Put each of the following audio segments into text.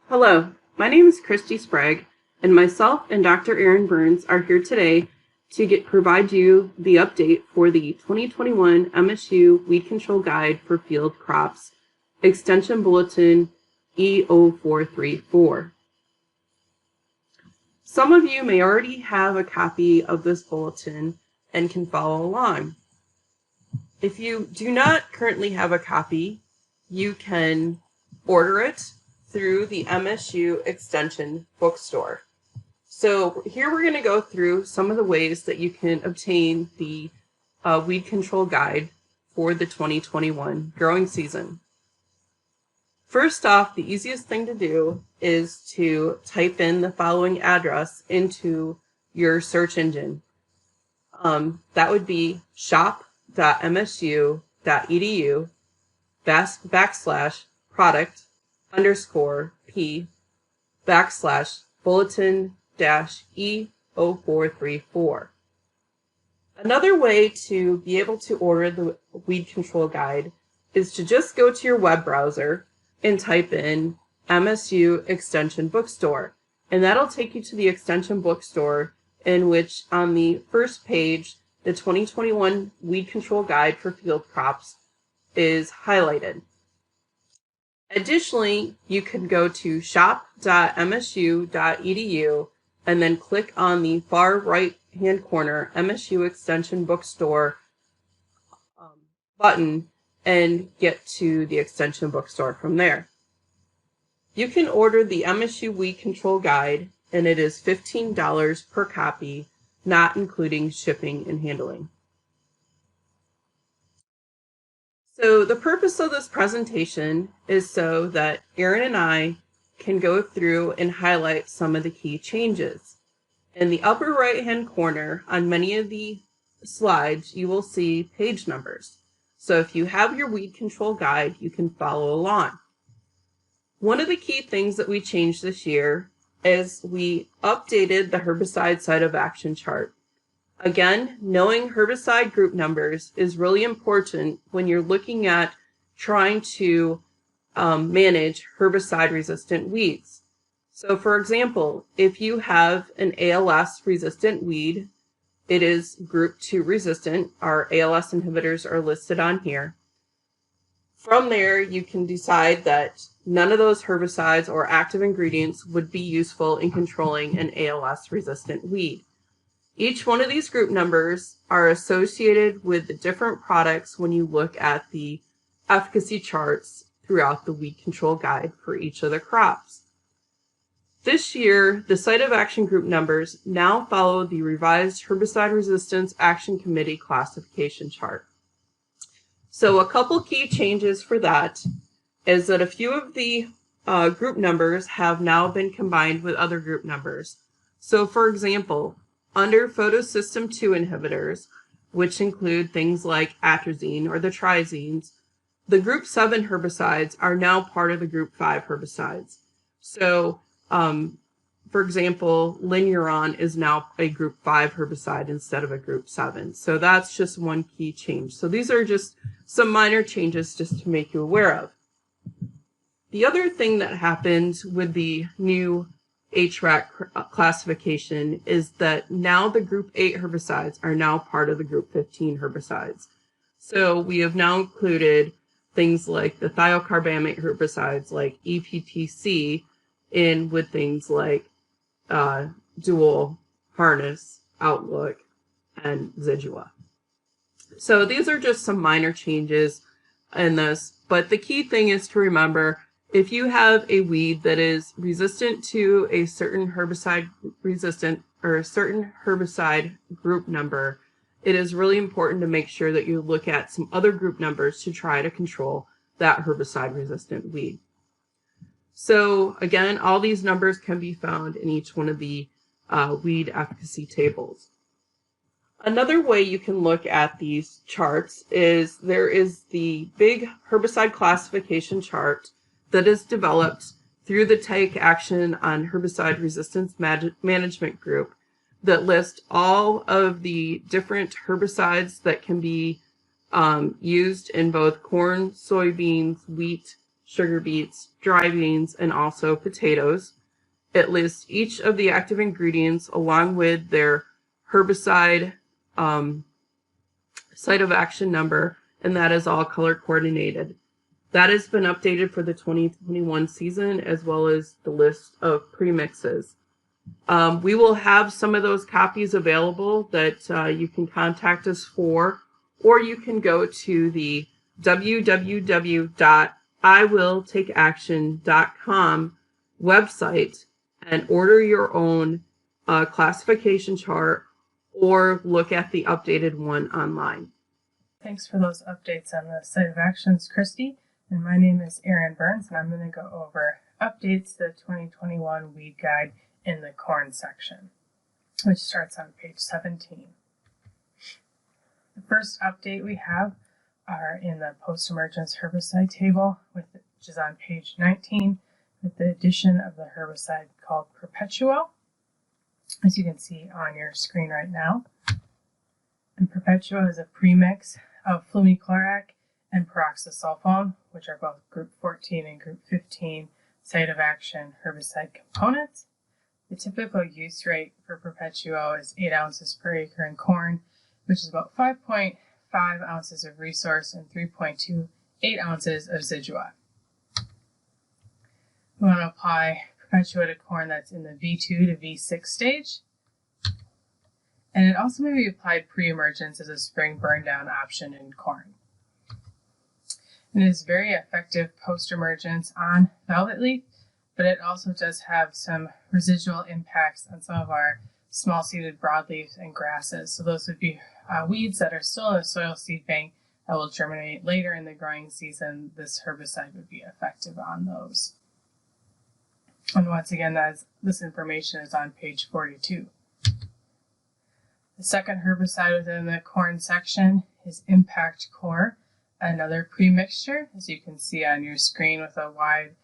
Hello, my name is Christy Sprague, and myself and Dr. Erin Burns are here today to provide you the update for the 2021 MSU Weed Control Guide for Field Crops, Extension Bulletin E0434. Some of you may already have a copy of this bulletin and can follow along. If you do not currently have a copy, you can order it through the MSU Extension Bookstore. So here we're going to go through some of the ways that you can obtain the weed control guide for the 2021 growing season. First off, the easiest thing to do is to type in the following address into your search engine. That would be shop.msu.edu/product_P/bulletin-E0434. Another way to be able to order the weed control guide is to just go to your web browser and type in MSU Extension Bookstore, and that'll take you to the Extension Bookstore, in which on the first page the 2021 Weed Control Guide for Field Crops is highlighted. Additionally, you can go to shop.msu.edu and then click on the far right hand corner MSU Extension Bookstore button and get to the Extension Bookstore from there. You can order the MSU Weed Control Guide, and it is $15 per copy, not including shipping and handling. So the purpose of this presentation is so that Erin and I can go through and highlight some of the key changes. In the upper right hand corner on many of the slides, you will see page numbers. So if you have your weed control guide, you can follow along. One of the key things that we changed this year is we updated the herbicide site of action chart. Again, knowing herbicide group numbers is really important when you're looking at trying to manage herbicide-resistant weeds. So for example, if you have an ALS-resistant weed, it is group 2 resistant. Our ALS inhibitors are listed on here. From there, you can decide that none of those herbicides or active ingredients would be useful in controlling an ALS-resistant weed. Each one of these group numbers are associated with the different products when you look at the efficacy charts throughout the weed control guide for each of the crops. This year, the site of action group numbers now follow the revised Herbicide Resistance Action Committee classification chart. So a couple key changes for that is that a few of the group numbers have now been combined with other group numbers. So for example, under photosystem 2 inhibitors, which include things like atrazine or the triazines, the group 7 herbicides are now part of the group 5 herbicides. So for example, linuron is now a group 5 herbicide instead of a group 7. So that's just one key change. So these are just some minor changes just to make you aware of. The other thing that happened with the new HRAC classification is that now the group 8 herbicides are now part of the group 15 herbicides. So we have now included things like the thiocarbamate herbicides like EPTC in with things like dual harness, outlook, and Zidua. So these are just some minor changes in this, but the key thing is to remember, if you have a weed that is resistant to a certain herbicide group number, it is really important to make sure that you look at some other group numbers to try to control that herbicide resistant weed. So again, all these numbers can be found in each one of the weed efficacy tables. Another way you can look at these charts is there is the big herbicide classification chart that is developed through the Take Action on Herbicide Resistance Management Group that lists all of the different herbicides that can be used in both corn, soybeans, wheat, sugar beets, dry beans, and also potatoes. It lists each of the active ingredients along with their herbicide site of action number, and that is all color coordinated. That has been updated for the 2021 season, as well as the list of premixes. We will have some of those copies available that you can contact us for, or you can go to the www.iwilltakeaction.com website and order your own classification chart or look at the updated one online. Thanks for those updates on the site of actions, Christy. And my name is Erin Burns, and I'm going to go over updates to the 2021 weed guide in the corn section, which starts on page 17. The first update we have are in the post-emergence herbicide table, which is on page 19, with the addition of the herbicide called Perpetua, as you can see on your screen right now. And Perpetua is a premix of flumiclorac and peroxysulfone, which are both group 14 and group 15 site of action herbicide components. The typical use rate for Perpetua is 8 ounces per acre in corn, which is about 5.5 ounces of resource and 3.28 ounces of zidua. We want to apply Perpetua to corn that's in the V2 to V6 stage. And it also may be applied pre-emergence as a spring burn down option in corn. And it is very effective post-emergence on velvet leaf, but it also does have some residual impacts on some of our small-seeded broadleaf and grasses. So those would be weeds that are still in the soil seed bank that will germinate later in the growing season. This herbicide would be effective on those. And once again, this information is on page 42. The second herbicide within the corn section is Impact Core, another pre-mixture, as you can see on your screen, with a wide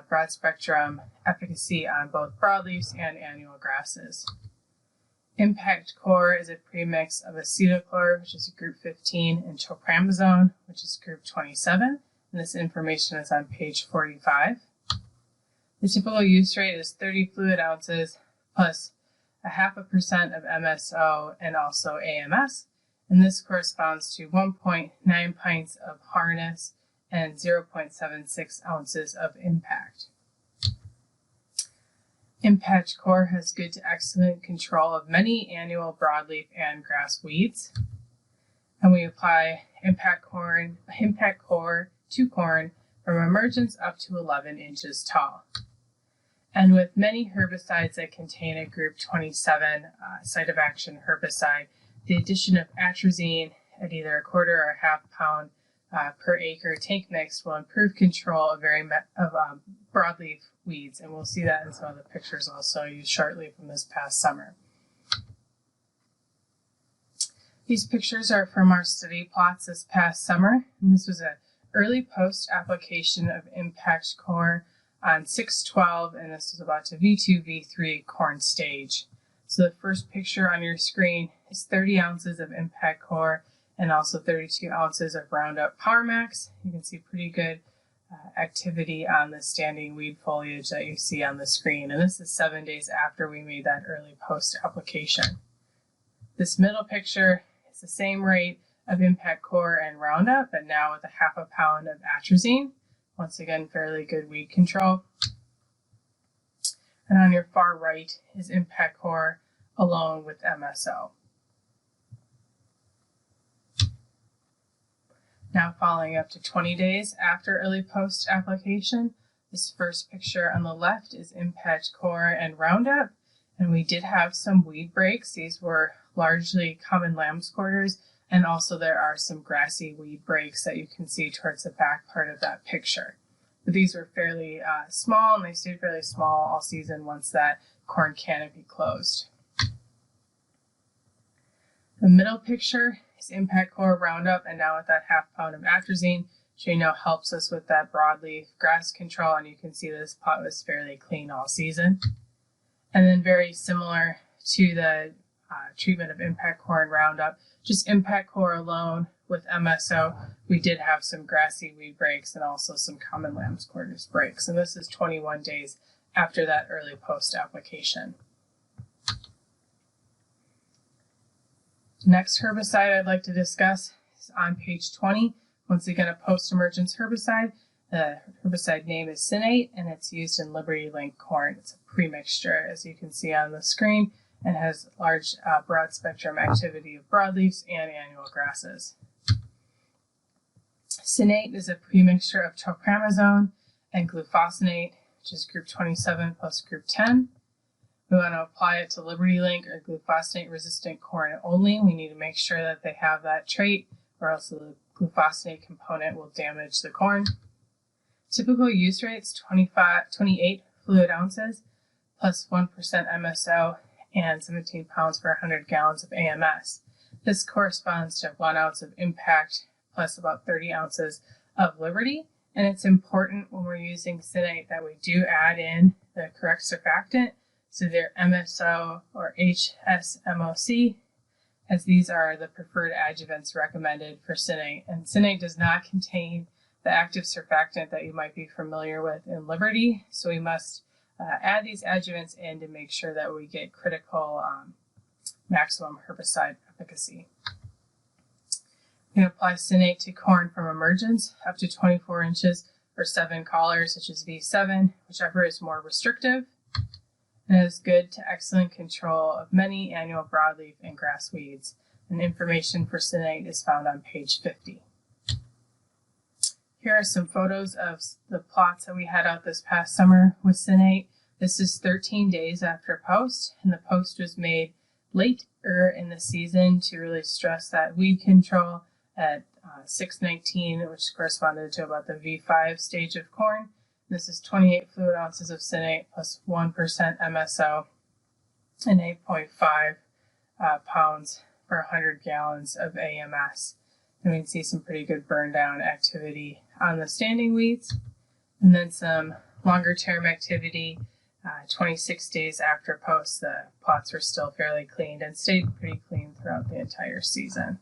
broad spectrum efficacy on both broadleaves and annual grasses. Impact Core is a premix of acetochlor, which is group 15, and tropramazone, which is group 27, and this information is on page 45. The typical use rate is 30 fluid ounces plus 0.5% of MSO and also AMS, and this corresponds to 1.9 pints of harness and 0.76 ounces of impact. Impact Core has good to excellent control of many annual broadleaf and grass weeds, and we apply Impact Core to corn from emergence up to 11 inches tall. And with many herbicides that contain a group 27 site of action herbicide, the addition of atrazine at either a quarter or a half pound per acre tank mix will improve control of broadleaf weeds, and we'll see that in some of the pictures I'll show you shortly from this past summer. These pictures are from our study plots this past summer, and this was an early post application of Impact Core on 6/12, and this is about to V2, V3 corn stage. So the first picture on your screen is 30 ounces of Impact Core and also 32 ounces of Roundup Power Max. You can see pretty good activity on the standing weed foliage that you see on the screen. And this is 7 days after we made that early post application. This middle picture is the same rate of Impact Core and Roundup, but now with a 0.5 pound of atrazine. Once again, fairly good weed control. And on your far right is Impact Core alone with MSO. Now following up to 20 days after early post application, this first picture on the left is Impact Core and Roundup, and we did have some weed breaks. These were largely common lamb's quarters, and also there are some grassy weed breaks that you can see towards the back part of that picture. But these were fairly small, and they stayed fairly small all season once that corn canopy closed. The middle picture is Impact Core Roundup, and now with that 0.5 pound of atrazine, which we know helps us with that broadleaf grass control, and you can see this plot was fairly clean all season. And then very similar to the treatment of Impact Core and Roundup, just Impact Core alone with MSO, we did have some grassy weed breaks and also some common lamb's quarters breaks. And this is 21 days after that early post application. Next herbicide I'd like to discuss is on page 20. Once again, a post-emergence herbicide. The herbicide name is Sinead, and it's used in Liberty Link corn. It's a premixture, as you can see on the screen, and has large broad spectrum activity of broadleafs and annual grasses. Sinead is a premixture of tropramazone and glufosinate, which is group 27 plus group 10. We want to apply it to Liberty Link or glufosinate resistant corn only. We need to make sure that they have that trait, or else the glufosinate component will damage the corn. Typical use rates 28 fluid ounces plus 1% MSO and 17 pounds per 100 gallons of AMS. This corresponds to 1 ounce of impact plus about 30 ounces of Liberty. And it's important when we're using Sinead that we do add in the correct surfactant, so they're MSO or HSMOC, as these are the preferred adjuvants recommended for Sinead. And Sinead does not contain the active surfactant that you might be familiar with in Liberty, so we must add these adjuvants in to make sure that we get critical maximum herbicide efficacy. You can apply Sinead to corn from emergence up to 24 inches or 7 collars, such as V7, whichever is more restrictive. And it is good to excellent control of many annual broadleaf and grass weeds. And information for Sinead is found on page 50. Here are some photos of the plots that we had out this past summer with Sinead. This is 13 days after post, and the post was made later in the season to really stress that weed control at 619, which corresponded to about the V5 stage of corn. This is 28 fluid ounces of Sinead plus 1% MSO and 8.5 pounds per 100 gallons of AMS. And we can see some pretty good burn down activity on the standing weeds. And then some longer term activity, 26 days after post, the plots were still fairly cleaned and stayed pretty clean throughout the entire season.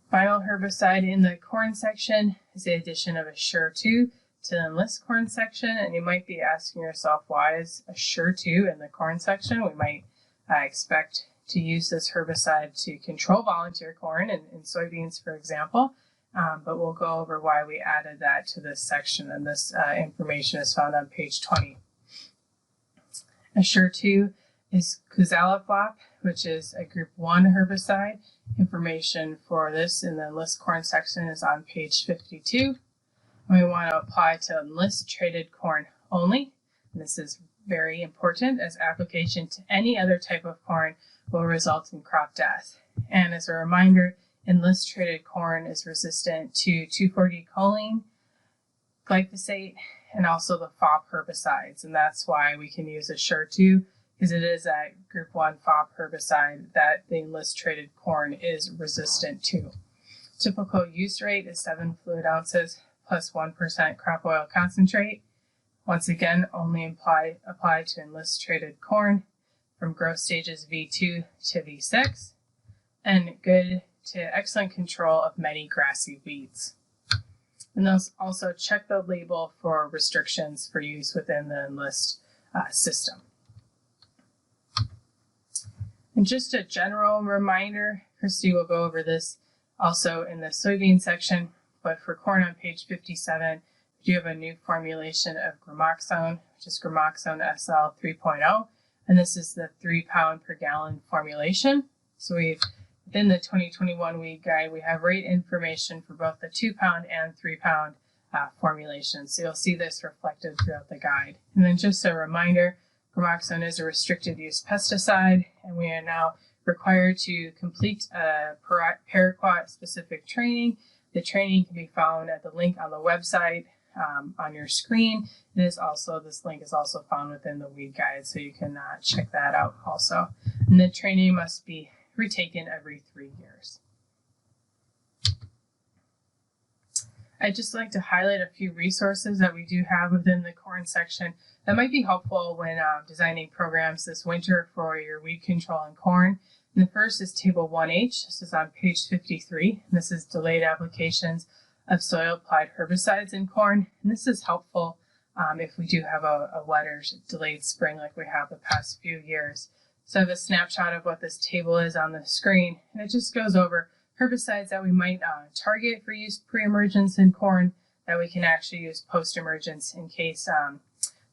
Final herbicide in the corn section is the addition of Assure 2 to the enlist corn section. And you might be asking yourself, why is Assure 2 in the corn section? We might expect to use this herbicide to control volunteer corn and soybeans, for example. But we'll go over why we added that to this section, and this information is found on page 20. Assure 2 is Kuzalaflop, which is a group 1 herbicide. Information for this in the enlist corn section is on page 52. And we want to apply to enlist traded corn only. And this is very important, as application to any other type of corn will result in crop death. And as a reminder, enlist traded corn is resistant to 2,4-D-choline, glyphosate, and also the FOP herbicides. And that's why we can use Assure 2, because it is a group 1 FOP herbicide that the enlist traded corn is resistant to. Typical use rate is 7 fluid ounces plus 1% crop oil concentrate. Once again, only apply to enlist traded corn from growth stages V2 to V6, and good to excellent control of many grassy weeds. And those also check the label for restrictions for use within the enlist system. And just a general reminder, Christy will go over this also in the soybean section, but for corn on page 57, we do have a new formulation of Gramoxone, which is Gramoxone SL 3.0, and this is the 3 pound per gallon formulation. So within the 2021 weed guide, we have rate information for both the 2 pound and 3 pound formulations. So you'll see this reflected throughout the guide. And then just a reminder, Gramoxone is a restricted use pesticide, and we are now required to complete a paraquat specific training. The training can be found at the link on the website on your screen. This link is also found within the weed guide, so you can check that out also. And the training must be retaken every 3 years. I'd just like to highlight a few resources that we do have within the corn section that might be helpful when designing programs this winter for your weed control in corn. And the first is Table 1H. This is on page 53. And this is delayed applications of soil-applied herbicides in corn. And this is helpful if we do have a wet or delayed spring like we have the past few years. So I have a snapshot of what this table is on the screen, and it just goes over herbicides that we might target for use pre-emergence in corn, that we can actually use post-emergence in case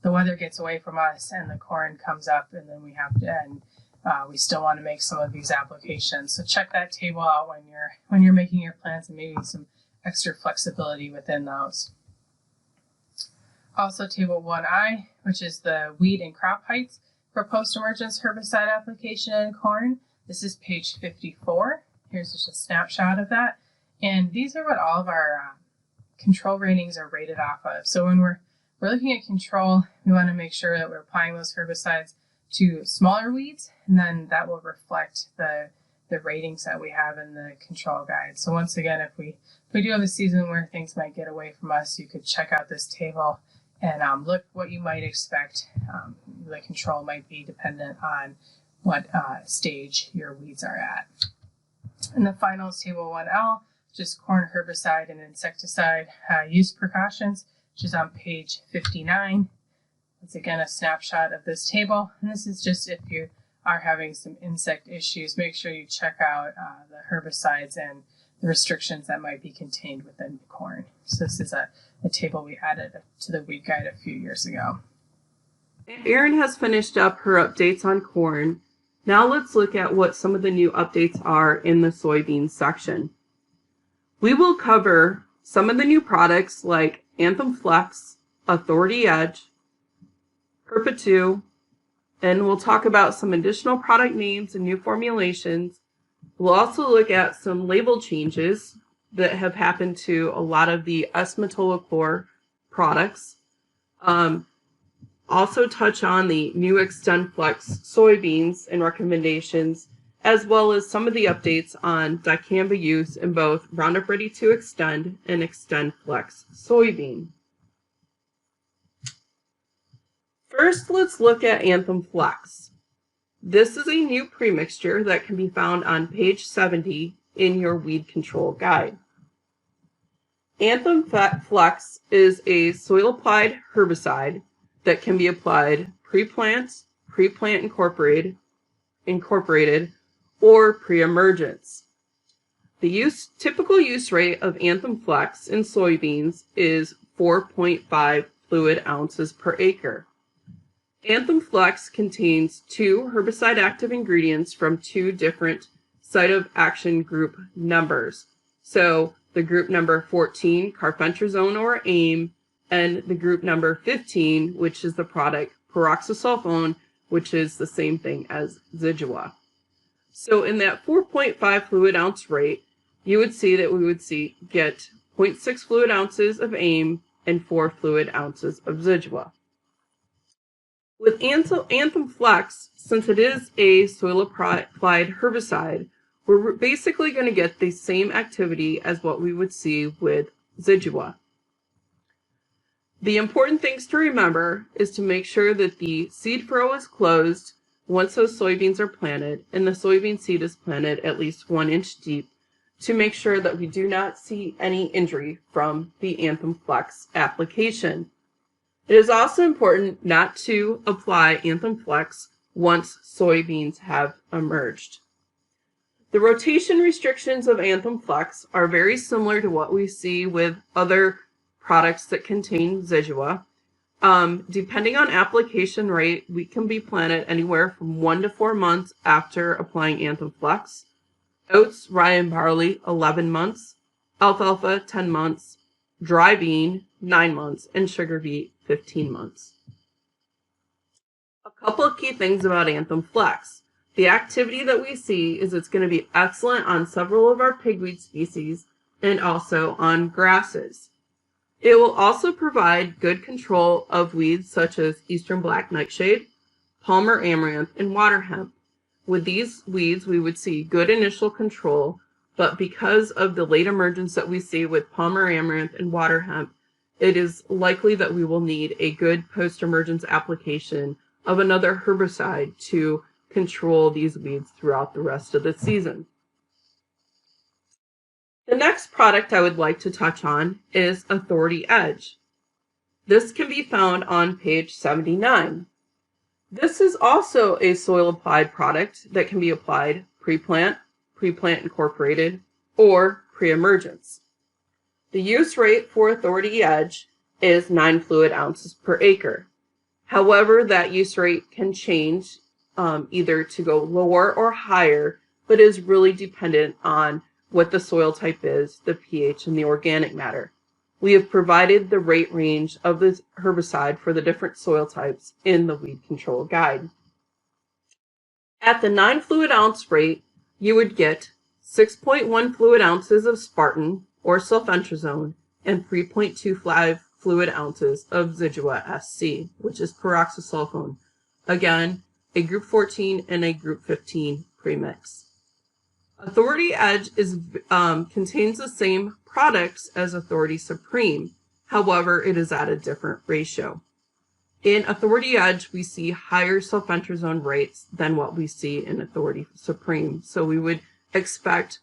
the weather gets away from us and the corn comes up, and then we have to, and we still want to make some of these applications. So check that table out when you're making your plans, and maybe some extra flexibility within those. Also Table 1I, which is the weed and crop heights for post-emergence herbicide application in corn. This is page 54. Here's just a snapshot of that. And these are what all of our control ratings are rated off of. So when we're looking at control, we want to make sure that we're applying those herbicides to smaller weeds, and then that will reflect the ratings that we have in the control guide. So once again, if we do have a season where things might get away from us, you could check out this table and look what you might expect. The control might be dependent on what stage your weeds are at. And the final is Table 1L, just corn herbicide and insecticide use precautions, which is on page 59. It's again a snapshot of this table, and this is just if you are having some insect issues, make sure you check out the herbicides and the restrictions that might be contained within corn. So this is a table we added to the weed guide a few years ago. Erin has finished up her updates on corn. Now let's look at what some of the new updates are in the soybean section. We will cover some of the new products like Anthem Flex, Authority Edge, Perpetue, and we'll talk about some additional product names and new formulations. We'll also look at some label changes that have happened to a lot of the S-metolachlor products. Also touch on the new Extend Flex soybeans and recommendations, as well as some of the updates on dicamba use in both Roundup Ready 2 Extend and Extend Flex soybean. First, let's look at Anthem Flex. This is a new premixture that can be found on page 70 in your weed control guide. Anthem Flex is a soil-applied herbicide that can be applied pre-plant incorporated, or pre-emergence. The typical use rate of Anthem Flex in soybeans is 4.5 fluid ounces per acre. Anthem Flex contains 2 herbicide active ingredients from 2 different site of action group numbers. So the group number 14, carfentrazone or AIM, and the group number 15, which is the product peroxysulfone, which is the same thing as Zidua. So in that 4.5 fluid ounce rate, you would see that we would get 0.6 fluid ounces of AIM and 4 fluid ounces of Zidua. With Anthem Flex, since it is a soil-applied herbicide, we're basically going to get the same activity as what we would see with Zidua. The important things to remember is to make sure that the seed furrow is closed once those soybeans are planted, and the soybean seed is planted at least 1 inch deep to make sure that we do not see any injury from the Anthem Flex application. It is also important not to apply Anthem Flex once soybeans have emerged. The rotation restrictions of Anthem Flex are very similar to what we see with other products that contain Zidua. Depending on application rate, we can be planted anywhere from 1 to 4 months after applying Anthem Flex. Oats, rye, and barley, 11 months. Alfalfa, 10 months. Dry bean, 9 months. And sugar beet, 15 months. A couple of key things about Anthem Flex. The activity that we see is it's going to be excellent on several of our pigweed species and also on grasses. It will also provide good control of weeds such as eastern black nightshade, Palmer amaranth, and water hemp. With these weeds, we would see good initial control, but because of the late emergence that we see with Palmer amaranth and water hemp, it is likely that we will need a good post-emergence application of another herbicide to control these weeds throughout the rest of the season. The next product I would like to touch on is Authority Edge. This can be found on page 79. This is also a soil applied product that can be applied pre-plant, pre-plant incorporated, or pre-emergence. The use rate for Authority Edge is 9 fluid ounces per acre. However, that use rate can change either to go lower or higher, but is really dependent on what the soil type is, the pH, and the organic matter. We have provided the rate range of this herbicide for the different soil types in the weed control guide. At the 9 fluid ounce rate, you would get 6.1 fluid ounces of Spartan or sulfentrazone and 3.25 fluid ounces of Zidua SC, which is peroxysulfone. Again, a group 14 and a group 15 premix. Authority Edge contains the same products as Authority Supreme. However, it is at a different ratio. In Authority Edge, we see higher sulfentrazone rates than what we see in Authority Supreme. So we would expect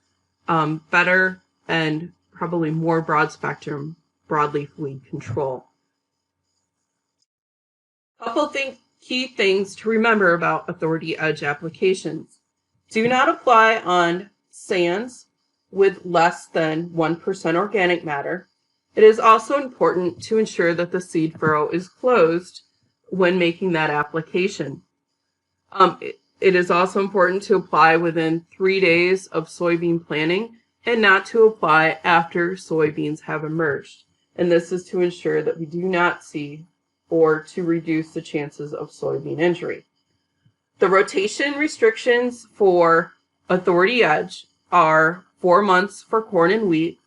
better and probably more broad spectrum broadleaf weed control. Couple key things to remember about Authority Edge applications. Do not apply on sands with less than 1% organic matter. It is also important to ensure that the seed furrow is closed when making that application. It is also important to apply within 3 days of soybean planting and not to apply after soybeans have emerged. And this is to ensure that we do not see or to reduce the chances of soybean injury. The rotation restrictions for Authority Edge are 4 months for corn and wheat,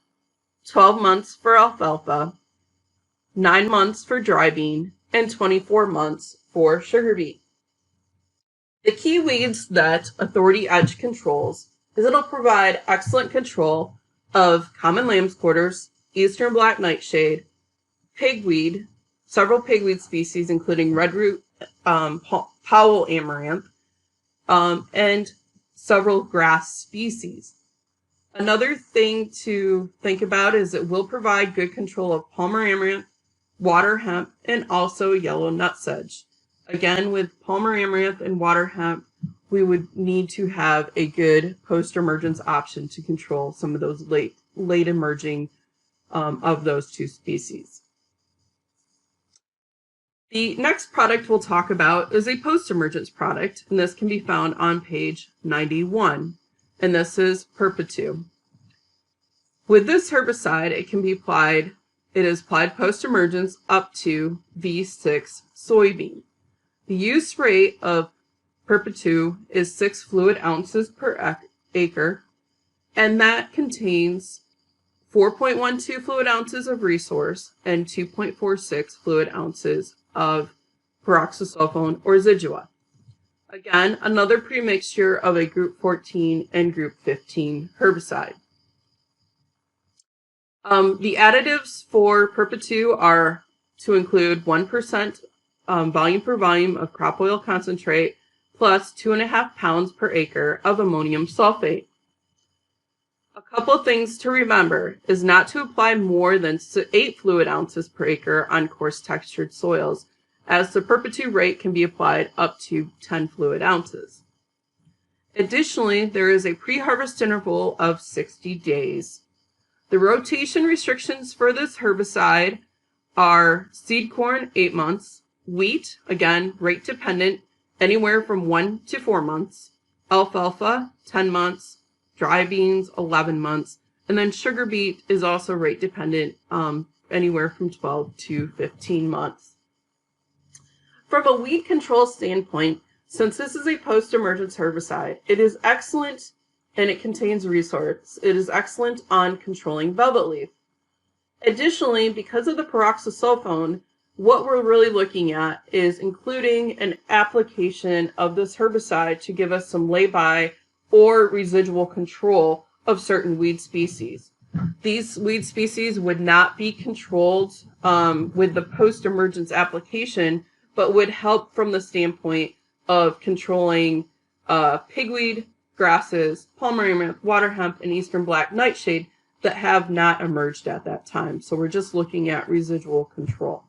12 months for alfalfa, 9 months for dry bean, and 24 months for sugar beet. The key weeds that Authority Edge controls is it'll provide excellent control of common lamb's quarters, eastern black nightshade, pigweed, several pigweed species including redroot, Powell amaranth, and several grass species. Another thing to think about is it will provide good control of Palmer amaranth, water hemp, and also yellow nutsedge. Again, with Palmer amaranth and water hemp, we would need to have a good post-emergence option to control some of those late emerging of those two species. The next product we'll talk about is a post-emergence product, and this can be found on page 91, and this is Perpetue. With this herbicide, it is applied post-emergence up to V6 soybean. The use rate of Perpetue is 6 fluid ounces per acre, and that contains 4.12 fluid ounces of resource and 2.46 fluid ounces of peroxysulfone or Zidua. Again, another premixture of a group 14 and group 15 herbicide. The additives for Perpetue are to include 1% volume per volume of crop oil concentrate plus 2.5 pounds per acre of ammonium sulfate. A couple things to remember is not to apply more than 8 fluid ounces per acre on coarse textured soils, as the Perpetue rate can be applied up to 10 fluid ounces. Additionally, there is a pre-harvest interval of 60 days. The rotation restrictions for this herbicide are seed corn 8 months, wheat, again, rate dependent, anywhere from 1 to 4 months, alfalfa 10 months, dry beans 11 months, and then sugar beet is also rate dependent, anywhere from 12 to 15 months. From a weed control standpoint, since this is a post-emergence herbicide, it is excellent and it contains resource. It is excellent on controlling velvet leaf. Additionally, because of the peroxysulfone, what we're really looking at is including an application of this herbicide to give us some lay-by or residual control of certain weed species. These weed species would not be controlled with the post-emergence application, but would help from the standpoint of controlling pigweed, grasses, palmer amaranth, water hemp, and eastern black nightshade that have not emerged at that time. So we're just looking at residual control.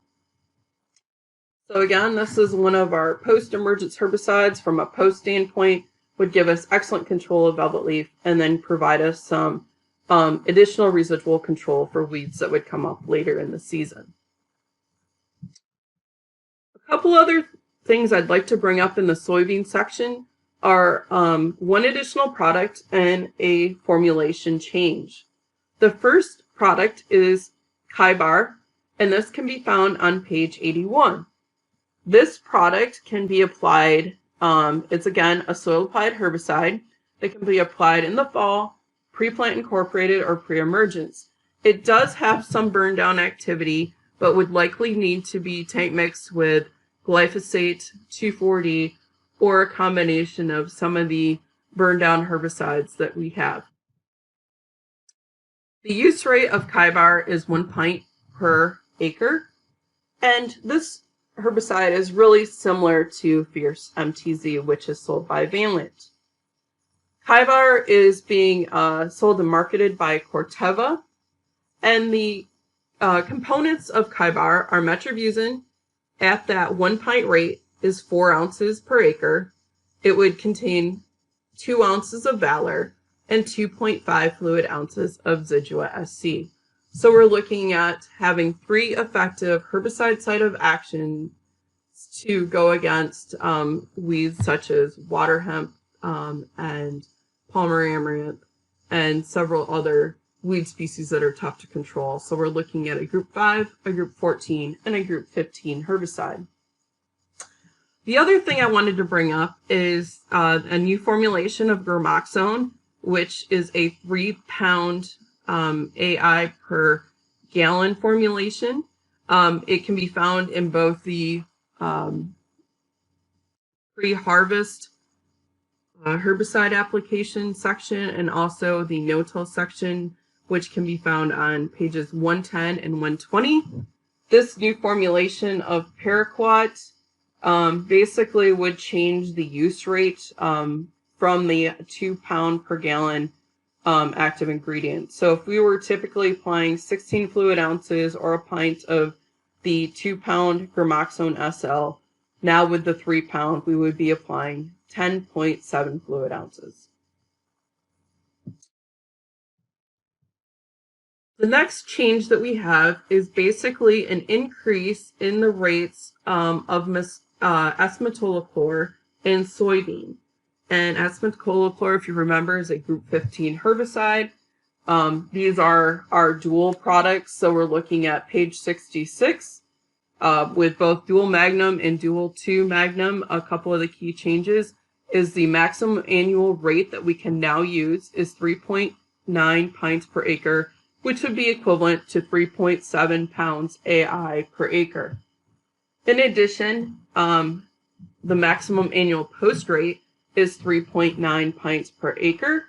So again, this is one of our post-emergence herbicides from a post standpoint, would give us excellent control of velvet leaf and then provide us some additional residual control for weeds that would come up later in the season. A couple other things I'd like to bring up in the soybean section are one additional product and a formulation change. The first product is Chibar, and this can be found on page 81. This product can be applied, it's again a soil applied herbicide that can be applied in the fall, pre-plant incorporated, or pre-emergence. It does have some burn down activity, but would likely need to be tank mixed with glyphosate, 2,4-D, or a combination of some of the burn down herbicides that we have. The use rate of Chibar is 1 pint per acre, and this herbicide is really similar to Fierce MTZ, which is sold by Valent. Chibar is being sold and marketed by Corteva, and the components of Chibar are metribuzin at that 1 pint rate is 4 ounces per acre. It would contain 2 ounces of Valor and 2.5 fluid ounces of Zidua SC. So we're looking at having 3 effective herbicide site of action to go against weeds such as water hemp and palmer amaranth and several other weed species that are tough to control. So we're looking at a group 5, a group 14, and a group 15 herbicide. The other thing I wanted to bring up is a new formulation of Gramoxone, which is a 3-pound AI per gallon formulation. It can be found in both the pre-harvest herbicide application section and also the no-till section, which can be found on pages 110 and 120. This new formulation of paraquat basically would change the use rate from the 2 pound per gallon active ingredient. So if we were typically applying 16 fluid ounces or a pint of the 2 pound Gramoxone SL, now with the 3 pound, we would be applying 10.7 fluid ounces. The next change that we have is basically an increase in the rates of esmetolochlor in soybean. And esmetolochlor, if you remember, is a group 15 herbicide. These are our dual products, so we're looking at page 66 with both dual magnum and dual 2 magnum. A couple of the key changes is the maximum annual rate that we can now use is 3.9 pints per acre, which would be equivalent to 3.7 pounds AI per acre. In addition, the maximum annual post rate is 3.9 pints per acre.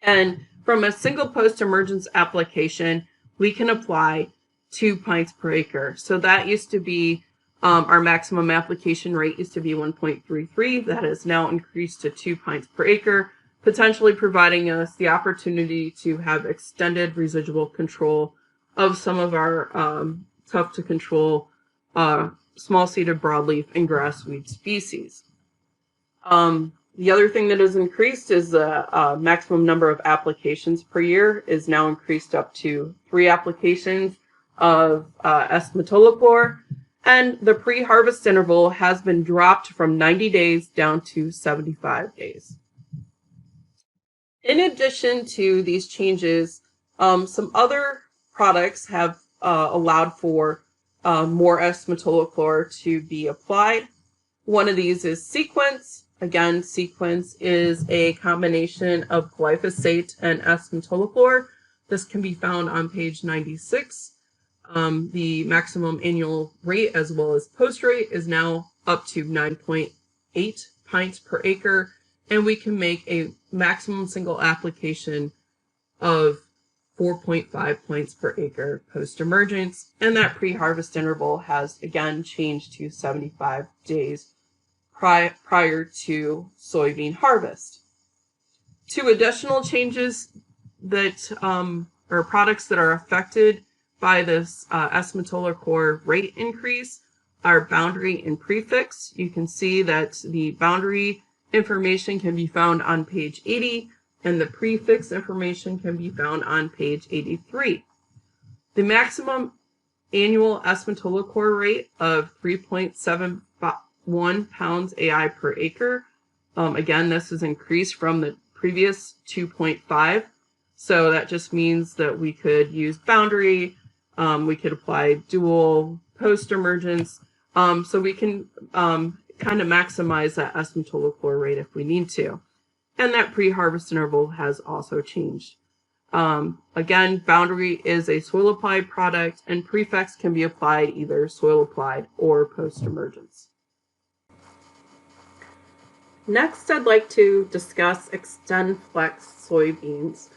And from a single post-emergence application, we can apply 2 pints per acre. So that used to be our maximum application rate used to be 1.33. That is now increased to 2 pints per acre, potentially providing us the opportunity to have extended residual control of some of our tough to control small-seeded broadleaf and grassweed species. The other thing that is increased is the maximum number of applications per year is now increased up to 3 applications of esmetolochlor, and the pre-harvest interval has been dropped from 90 days down to 75 days. In addition to these changes, some other products have allowed for more esmetolochlor to be applied. One of these is Sequence. Again, Sequence is a combination of glyphosate and esmetolochlor. This can be found on page 96. The maximum annual rate as well as post rate is now up to 9.8 pints per acre, and we can make a maximum single application of 4.5 pints per acre post-emergence, and that pre-harvest interval has again changed to 75 days prior to soybean harvest. Two additional changes that are products that are affected by this S-metolachlor core rate increase are boundary and prefix. You can see that the boundary information can be found on page 80 and the prefix information can be found on page 83. The maximum annual S-metolachlor rate of 3.71 pounds AI per acre. Again, this is increased from the previous 2.5. So that just means that we could use boundary, we could apply dual post-emergence, so we can kind of maximize that S-metolachlor rate if we need to. And that pre-harvest interval has also changed. Again, boundary is a soil applied product and prefix can be applied either soil applied or post-emergence. Next, I'd like to discuss Extend Flex soybeans.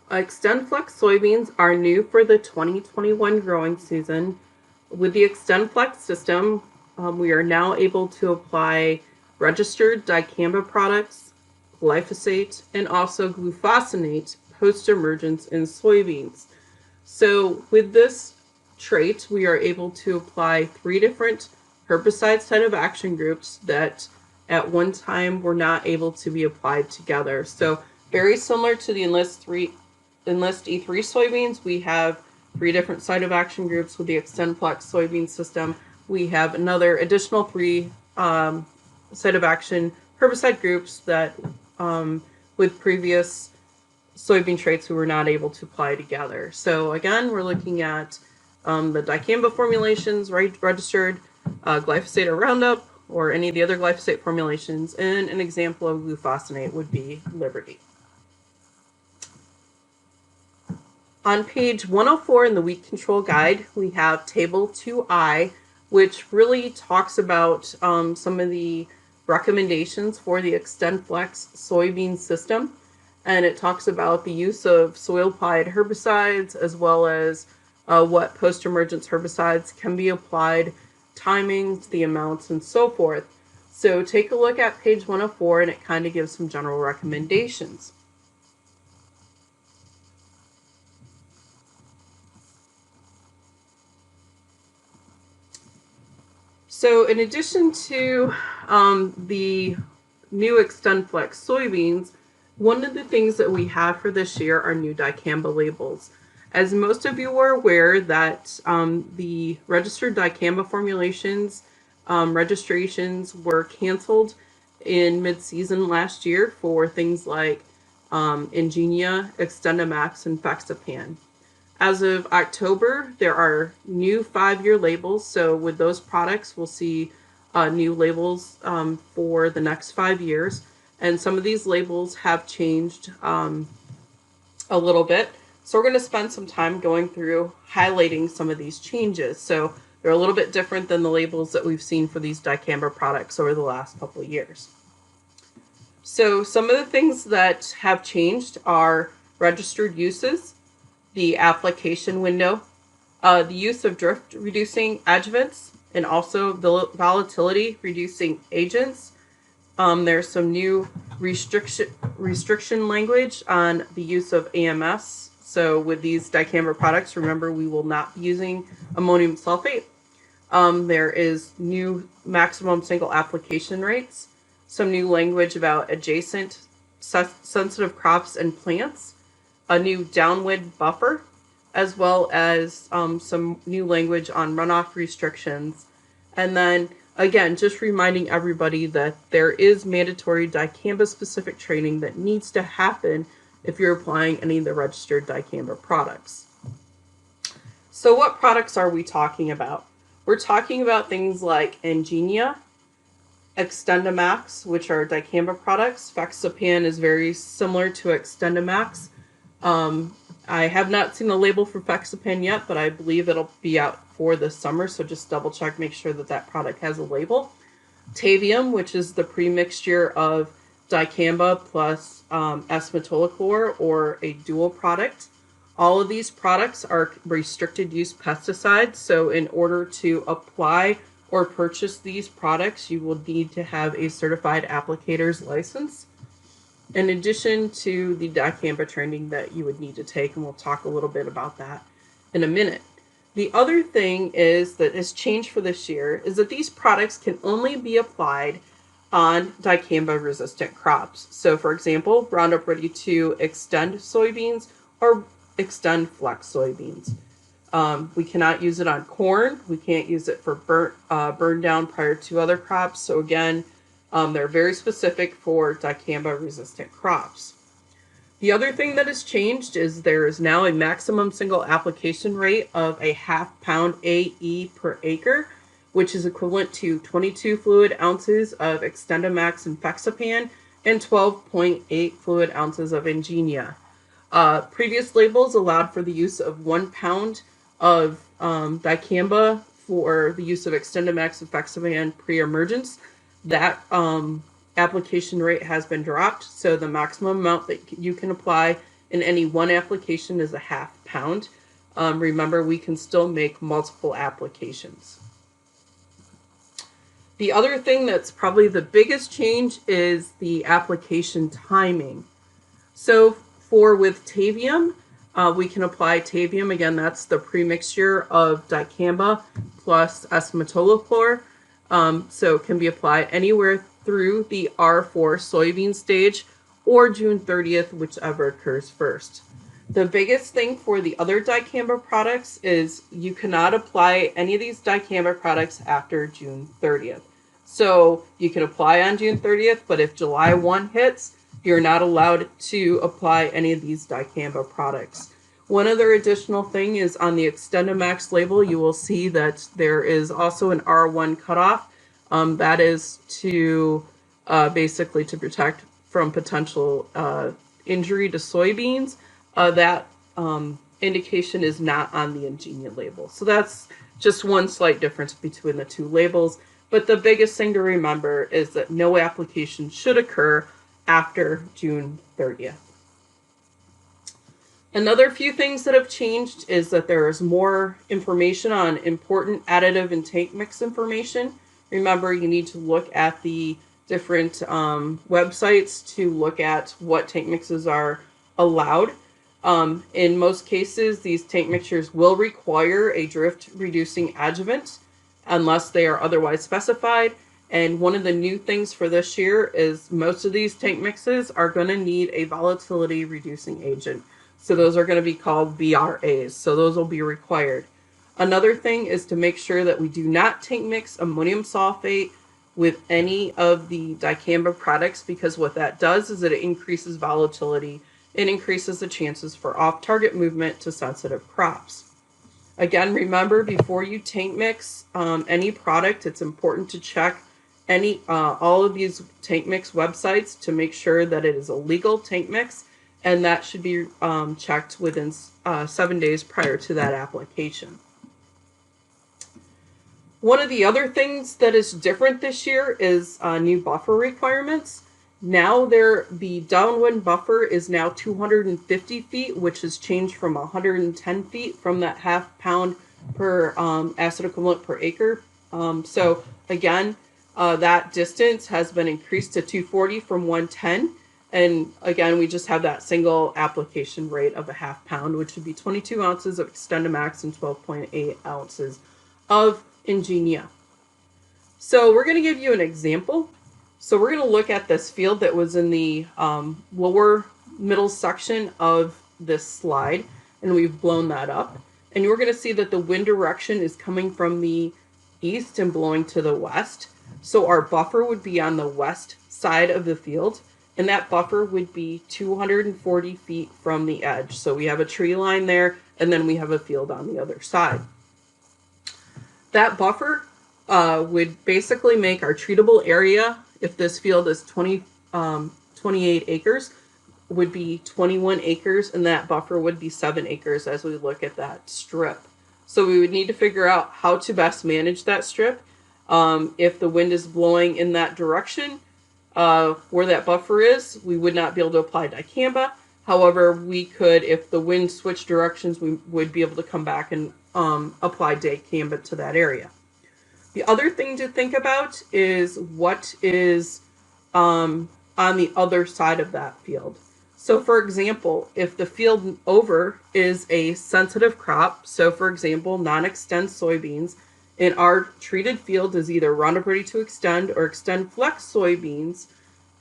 Extend Flex soybeans are new for the 2021 growing season. With the Extend Flex system, we are now able to apply registered Dicamba products, glyphosate, and also glufosinate post-emergence in soybeans. So with this trait, we are able to apply 3 different herbicide site of action groups that at one time were not able to be applied together. So very similar to the Enlist E3 soybeans, we have 3 different site of action groups. With the Extend Flex soybean system, we have another additional 3 site of action herbicide groups that with previous soybean traits we were not able to apply together. So again, we're looking at the Dicamba formulations, registered glyphosate or Roundup, or any of the other glyphosate formulations, and an example of glufosinate would be Liberty. On page 104 in the Weed Control Guide, we have Table 2I, which really talks about some of the recommendations for the Extend Flex soybean system. And it talks about the use of soil-applied herbicides as well as what post-emergence herbicides can be applied, timings, the amounts, and so forth. So take a look at page 104 and it kind of gives some general recommendations. So in addition to the new Extend Flex soybeans, one of the things that we have for this year are new Dicamba labels. As most of you are aware that the registered Dicamba formulations registrations were canceled in mid-season last year for things like Ingenia, Extendamax, and Fexapan. As of October, there are new 5-year labels. So with those products, we'll see new labels for the next 5 years. And some of these labels have changed a little bit. So we're going to spend some time going through highlighting some of these changes. So they're a little bit different than the labels that we've seen for these Dicamba products over the last couple of years. So some of the things that have changed are registered uses, the application window, the use of drift reducing adjuvants, and also volatility reducing agents. There's some new restriction language on the use of AMS. So with these Dicamba products, remember we will not be using ammonium sulfate. There is new maximum single application rates, some new language about adjacent sensitive crops and plants, a new downwind buffer, as well as some new language on runoff restrictions. And then again, just reminding everybody that there is mandatory Dicamba specific training that needs to happen if you're applying any of the registered Dicamba products. So what products are we talking about? We're talking about things like Ingenia, Extendamax, which are Dicamba products. Fexapan is very similar to Extendamax. I have not seen the label for Fexapan yet, but I believe it'll be out for this summer, so just double check, make sure that that product has a label. Tavium, which is the pre-mixture of Dicamba plus S-metolachlor or a dual product. All of these products are restricted use pesticides, so in order to apply or purchase these products, you will need to have a certified applicator's license, in addition to the Dicamba training that you would need to take, and we'll talk a little bit about that in a minute. The other thing is that has changed for this year is that these products can only be applied on dicamba resistant crops. So for example, Roundup Ready 2 Extend soybeans or Extend Flex soybeans. We cannot use it on corn. We can't use it for burn down prior to other crops. So again, they're very specific for dicamba resistant crops. The other thing that has changed is there is now a maximum single application rate of a 1/2 pound AE per acre, which is equivalent to 22 fluid ounces of XtendiMax and Fexapan and 12.8 fluid ounces of Ingenia. Previous labels allowed for the use of 1 pound of dicamba for the use of XtendiMax and Fexapan pre-emergence. That application rate has been dropped, so the maximum amount that you can apply in any one application is a 1/2 pound. Remember, we can still make multiple applications. The other thing that's probably the biggest change is the application timing. So with Tavium, we can apply Tavium. Again, that's the premixture of dicamba plus S-metolachlor. So it can be applied anywhere through the R4 soybean stage or June 30th, whichever occurs first. The biggest thing for the other dicamba products is you cannot apply any of these dicamba products after June 30th. So you can apply on June 30th, but if July 1 hits, you're not allowed to apply any of these dicamba products. One other additional thing is on the XtendiMax label, you will see that there is also an R1 cutoff. That is to basically to protect from potential injury to soybeans. That indication is not on the Ingenia label. So that's just one slight difference between the two labels. But the biggest thing to remember is that no application should occur after June 30th. Another few things that have changed is that there is more information on important additive and tank mix information. Remember, you need to look at the different websites to look at what tank mixes are allowed. In most cases, these tank mixtures will require a drift reducing adjuvant unless they are otherwise specified. And one of the new things for this year is most of these tank mixes are going to need a volatility reducing agent. So those are going to be called VRAs. So those will be required. Another thing is to make sure that we do not tank mix ammonium sulfate with any of the dicamba products, because what that does is that it increases volatility and increases the chances for off-target movement to sensitive crops. Again, remember, before you tank mix any product, it's important to check all of these tank mix websites to make sure that it is a legal tank mix, and that should be checked within 7 days prior to that application. One of the other things that is different this year is new buffer requirements. Now the downwind buffer is now 250 feet, which has changed from 110 feet from that 1/2 pound per acid equivalent per acre. So again, that distance has been increased to 240 from 110. And again, we just have that single application rate of a 1/2 pound, which would be 22 ounces of XtendiMax and 12.8 ounces of Ingenia. So we're going to give you an example. So we're going to look at this field that was in the lower middle section of this slide, and we've blown that up. And you're going to see that the wind direction is coming from the east and blowing to the west. So our buffer would be on the west side of the field, and that buffer would be 240 feet from the edge. So we have a tree line there, and then we have a field on the other side. That buffer would basically make our treatable area, if this field is 28 acres, would be 21 acres, and that buffer would be 7 acres as we look at that strip. So we would need to figure out how to best manage that strip. If the wind is blowing in that direction, where that buffer is, we would not be able to apply dicamba. However, we could, if the wind switched directions, we would be able to come back and apply dicamba to that area. The other thing to think about is what is on the other side of that field. So for example, if the field over is a sensitive crop, so for example, non-extend soybeans, and our treated field is either Roundup Ready to Extend or Extend Flex soybeans,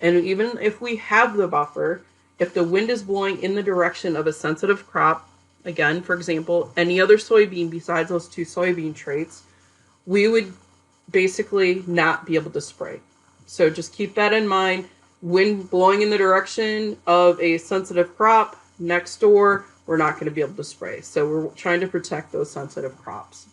and even if we have the buffer, if the wind is blowing in the direction of a sensitive crop, again, for example, any other soybean besides those two soybean traits, we would basically not be able to spray. So just keep that in mind. Wind blowing in the direction of a sensitive crop next door, we're not going to be able to spray. So we're trying to protect those sensitive crops.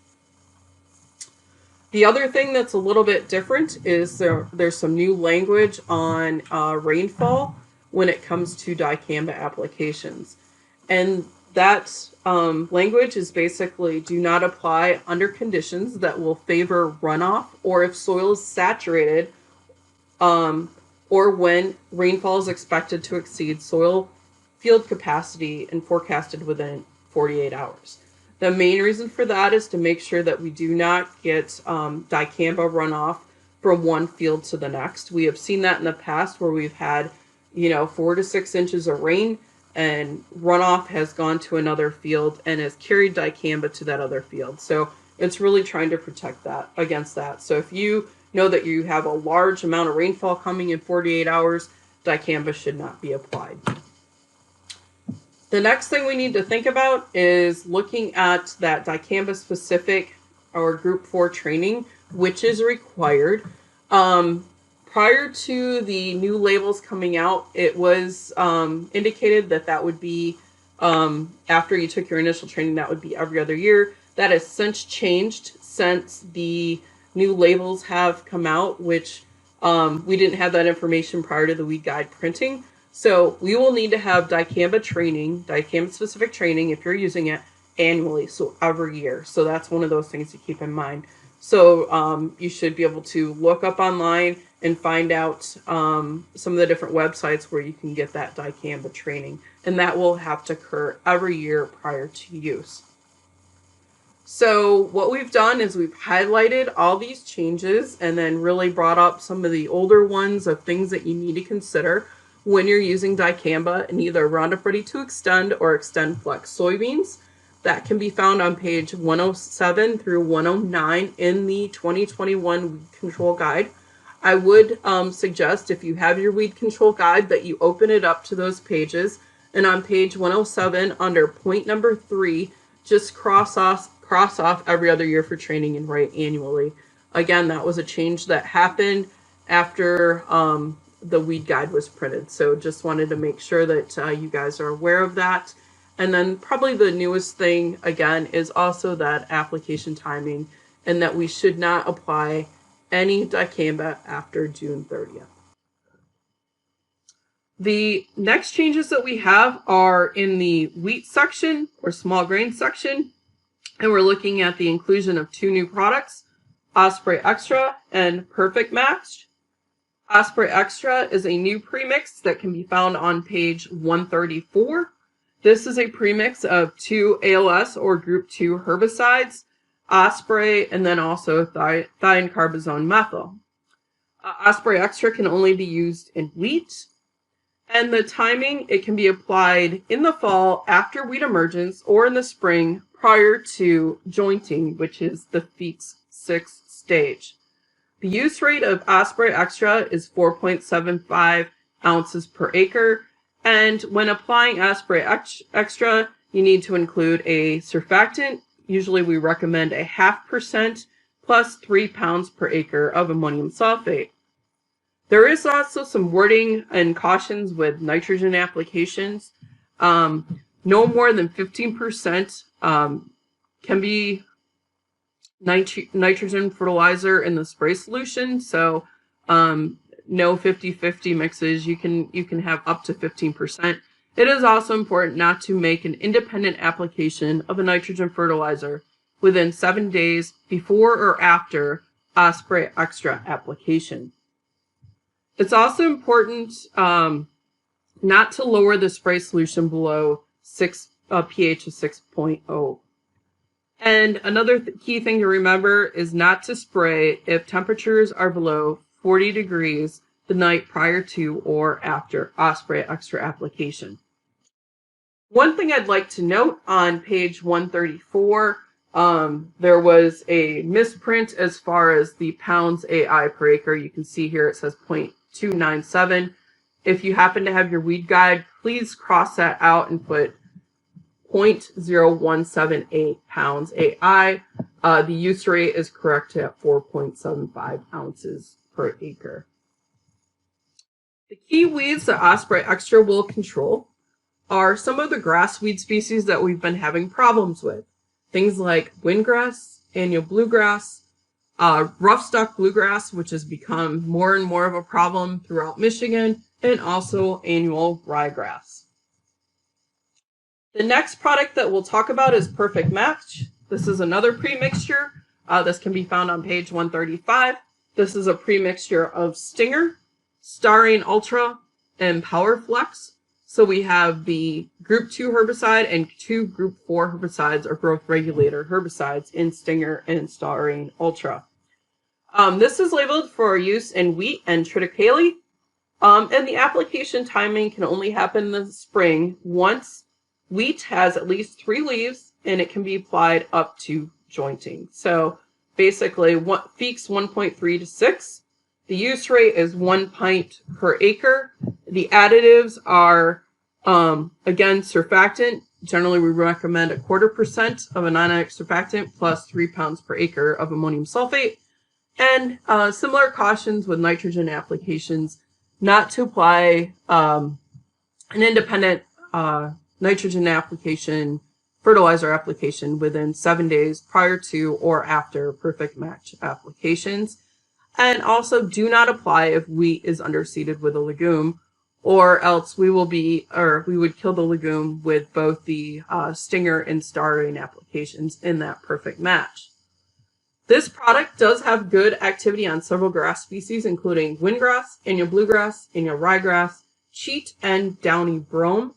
The other thing that's a little bit different is there's some new language on rainfall when it comes to dicamba applications. And that language is basically do not apply under conditions that will favor runoff or if soil is saturated or when rainfall is expected to exceed soil field capacity and forecasted within 48 hours. The main reason for that is to make sure that we do not get dicamba runoff from one field to the next. We have seen that in the past where we've had, 4 to 6 inches of rain and runoff has gone to another field and has carried dicamba to that other field. So it's really trying to protect that against that. So if you know that you have a large amount of rainfall coming in 48 hours, dicamba should not be applied. The next thing we need to think about is looking at that dicamba specific or group 4 training, which is required. Prior to the new labels coming out, it was indicated that that would be, after you took your initial training, that would be every other year. That has since changed since the new labels have come out, which we didn't have that information prior to the weed guide printing. So we will need to have dicamba training, dicamba specific training, if you're using it annually, so every year. So that's one of those things to keep in mind. So you should be able to look up online and find out some of the different websites where you can get that dicamba training. And that will have to occur every year prior to use. So what we've done is we've highlighted all these changes and then really brought up some of the older ones of things that you need to consider when you're using dicamba in either Roundup Ready to Extend or Extend Flex soybeans. That can be found on page 107 through 109 in the 2021 Weed Control Guide. I would suggest if you have your weed control guide that you open it up to those pages. And on page 107 under point number 3, just cross off every other year for training and write annually. Again, that was a change that happened after the weed guide was printed. So just wanted to make sure that you guys are aware of that. And then probably the newest thing, again, is also that application timing and that we should not apply any dicamba after June 30th. The next changes that we have are in the wheat section or small grain section. And we're looking at the inclusion of 2 new products, Osprey Extra and Perfect Match. Osprey Extra is a new premix that can be found on page 134. This is a premix of 2 ALS or group 2 herbicides, Osprey, and then also thiocarbazone methyl. Osprey Extra can only be used in wheat. And the timing, it can be applied in the fall after wheat emergence or in the spring prior to jointing, which is the Feet's 6th stage. The use rate of Osprey Extra is 4.75 ounces per acre. And when applying Osprey Extra, you need to include a surfactant. Usually we recommend a 0.5% plus 3 pounds per acre of ammonium sulfate. There is also some wording and cautions with nitrogen applications. No more than 15% can be nitrogen fertilizer in the spray solution. So no 50-50 mixes. You can have up to 15%. It is also important not to make an independent application of a nitrogen fertilizer within 7 days before or after Osprey Extra application. It's also important not to lower the spray solution below pH of 6.0. And another key thing to remember is not to spray if temperatures are below 40 degrees the night prior to or after Osprey Extra application. One thing I'd like to note on page 134, there was a misprint as far as the pounds AI per acre. You can see here it says 0.297. If you happen to have your weed guide, please cross that out and put 0.0178 pounds AI. The use rate is correct at 4.75 ounces per acre. The key weeds that Osprey Extra will control are some of the grass weed species that we've been having problems with. Things like windgrass, annual bluegrass, roughstock bluegrass, which has become more and more of a problem throughout Michigan, and also annual ryegrass. The next product that we'll talk about is Perfect Match. This is another pre-mixture. This can be found on page 135. This is a pre-mixture of Stinger, Starine Ultra, and Power Flex. So we have the Group 2 herbicide and 2 Group 4 herbicides or growth regulator herbicides in Stinger and Starine Ultra. This is labeled for use in wheat and triticale. And the application timing can only happen in the spring once wheat has at least 3 leaves, and it can be applied up to jointing. So basically, Feeks 1.3 to 6. The use rate is 1 pint per acre. The additives are, again, surfactant. Generally, we recommend 0.25% of a non-ionic surfactant plus 3 pounds per acre of ammonium sulfate. And similar cautions with nitrogen applications, not to apply an independent nitrogen application, fertilizer application within 7 days prior to or after Perfect Match applications. And also do not apply if wheat is underseeded with a legume, or else we would kill the legume with both the Stinger and Starine applications in that Perfect Match. This product does have good activity on several grass species, including windgrass, annual bluegrass, annual ryegrass, cheat, and downy brome.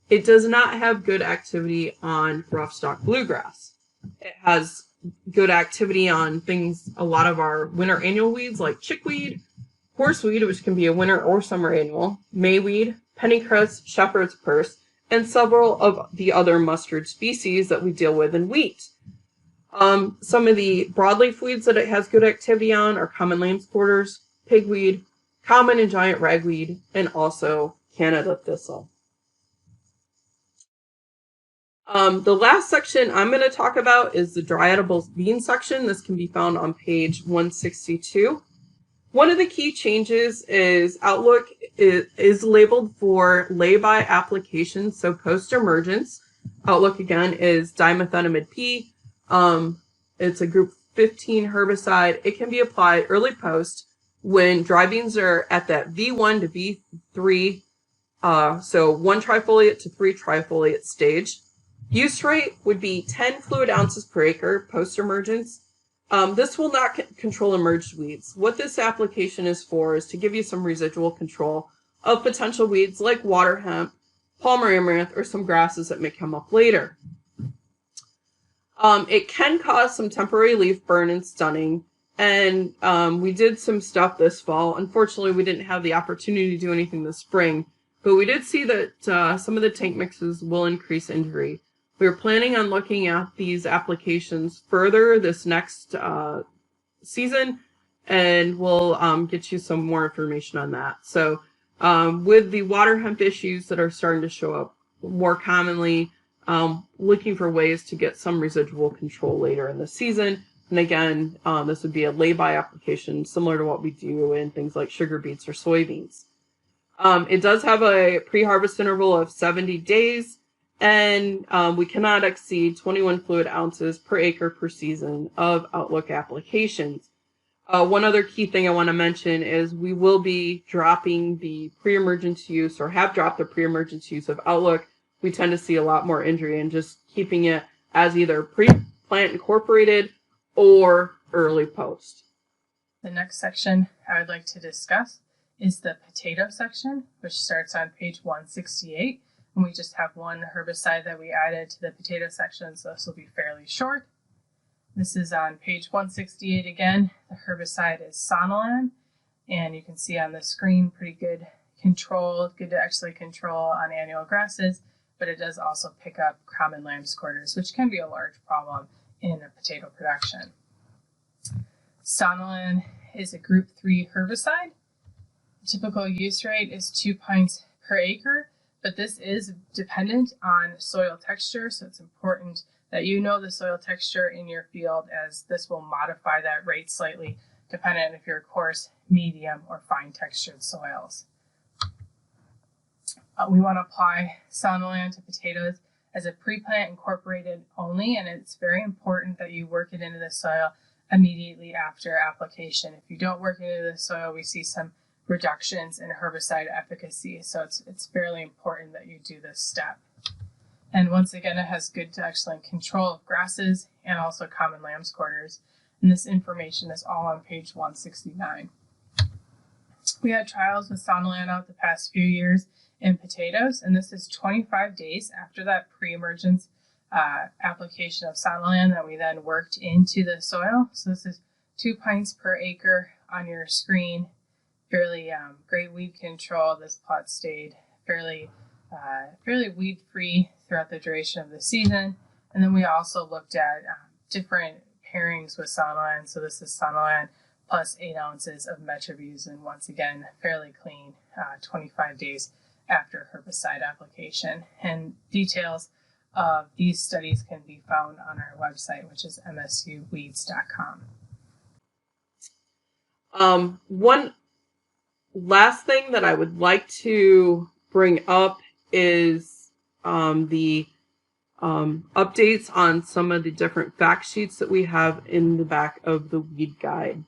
It does not have good activity on roughstock bluegrass. It has good activity on a lot of our winter annual weeds like chickweed, horseweed, which can be a winter or summer annual, mayweed, pennycress, shepherd's purse, and several of the other mustard species that we deal with in wheat. Some of the broadleaf weeds that it has good activity on are common lamb's quarters, pigweed, common and giant ragweed, and also Canada thistle. The last section I'm going to talk about is the dry edible bean section. This can be found on page 162. One of the key changes is Outlook is labeled for lay-by applications, so post-emergence. Outlook, again, is dimethenamide P. It's a group 15 herbicide. It can be applied early post when dry beans are at that V1 to V3, so 1 trifoliate to 3 trifoliate stage. Use rate would be 10 fluid ounces per acre post-emergence. This will not control emerged weeds. What this application is for is to give you some residual control of potential weeds like water hemp, palmer amaranth, or some grasses that may come up later. It can cause some temporary leaf burn and stunning, and we did some stuff this fall. Unfortunately, we didn't have the opportunity to do anything this spring, but we did see that some of the tank mixes will increase injury. We are planning on looking at these applications further this next season, and we'll get you some more information on that. So with the water hemp issues that are starting to show up more commonly, looking for ways to get some residual control later in the season. And again, this would be a lay-by application similar to what we do in things like sugar beets or soybeans. It does have a pre-harvest interval of 70 days. And we cannot exceed 21 fluid ounces per acre per season of Outlook applications. One other key thing I want to mention is we will be dropping the pre-emergence use, or have dropped the pre-emergence use of Outlook. We tend to see a lot more injury and just keeping it as either pre-plant incorporated or early post. The next section I would like to discuss is the potato section, which starts on page 168. And we just have one herbicide that we added to the potato section, so this will be fairly short. This is on page 168 again. The herbicide is Sonolin, and you can see on the screen pretty good control, good to actually control on annual grasses, but it does also pick up common lamb's quarters, which can be a large problem in a potato production. Sonolin is a group 3 herbicide. The typical use rate is 2 pints per acre, but this is dependent on soil texture, so it's important that you know the soil texture in your field, as this will modify that rate slightly depending on if you're coarse, medium, or fine textured soils. We want to apply Sonolin to potatoes as a pre-plant incorporated only, and it's very important that you work it into the soil immediately after application. If you don't work it into the soil, we see some reductions in herbicide efficacy, so it's fairly important that you do this step. And once again, it has good to excellent control of grasses and also common lamb's quarters. And this information is all on page 169. We had trials with Sonolin out the past few years in potatoes, and this is 25 days after that pre-emergence application of Sonolin that we then worked into the soil. So this is 2 pints per acre on your screen. Fairly great weed control. This plot stayed fairly weed-free throughout the duration of the season. And then we also looked at different pairings with Sonolin. So this is Sonolin plus 8 ounces of metribuzin. Once again, fairly clean, 25 days after herbicide application. And details of these studies can be found on our website, which is msuweeds.com. One last thing that I would like to bring up is the updates on some of the different fact sheets that we have in the back of the weed guide.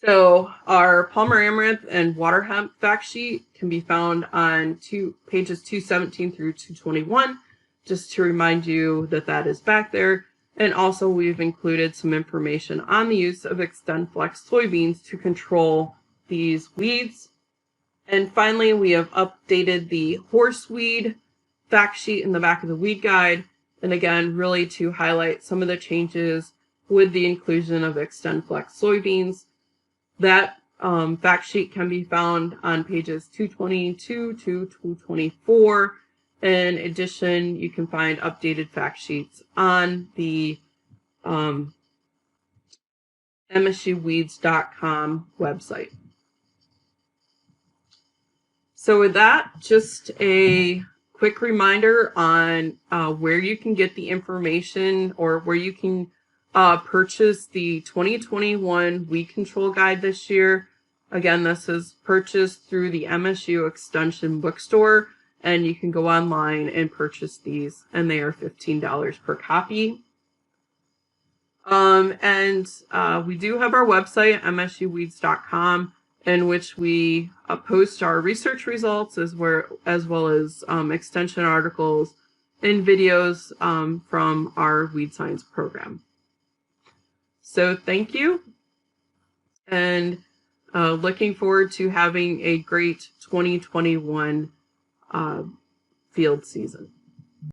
So our Palmer Amaranth and water hemp fact sheet can be found on pages 217 through 221, just to remind you that that is back there. And also we've included some information on the use of Anthem Flex soybeans to control these weeds. And finally, we have updated the horseweed fact sheet in the back of the weed guide. And again, really to highlight some of the changes with the inclusion of Anthem Flex soybeans. That fact sheet can be found on pages 222 to 224. In addition, you can find updated fact sheets on the MSUweeds.com website. So with that, just a quick reminder on where you can get the information or where you can purchase the 2021 Weed Control Guide this year. Again, this is purchased through the MSU Extension Bookstore, and you can go online and purchase these, and they are $15 per copy. We do have our website, msuweeds.com, in which we post our research results as well as extension articles and videos from our weed science program. So thank you, and looking forward to having a great 2021 field season.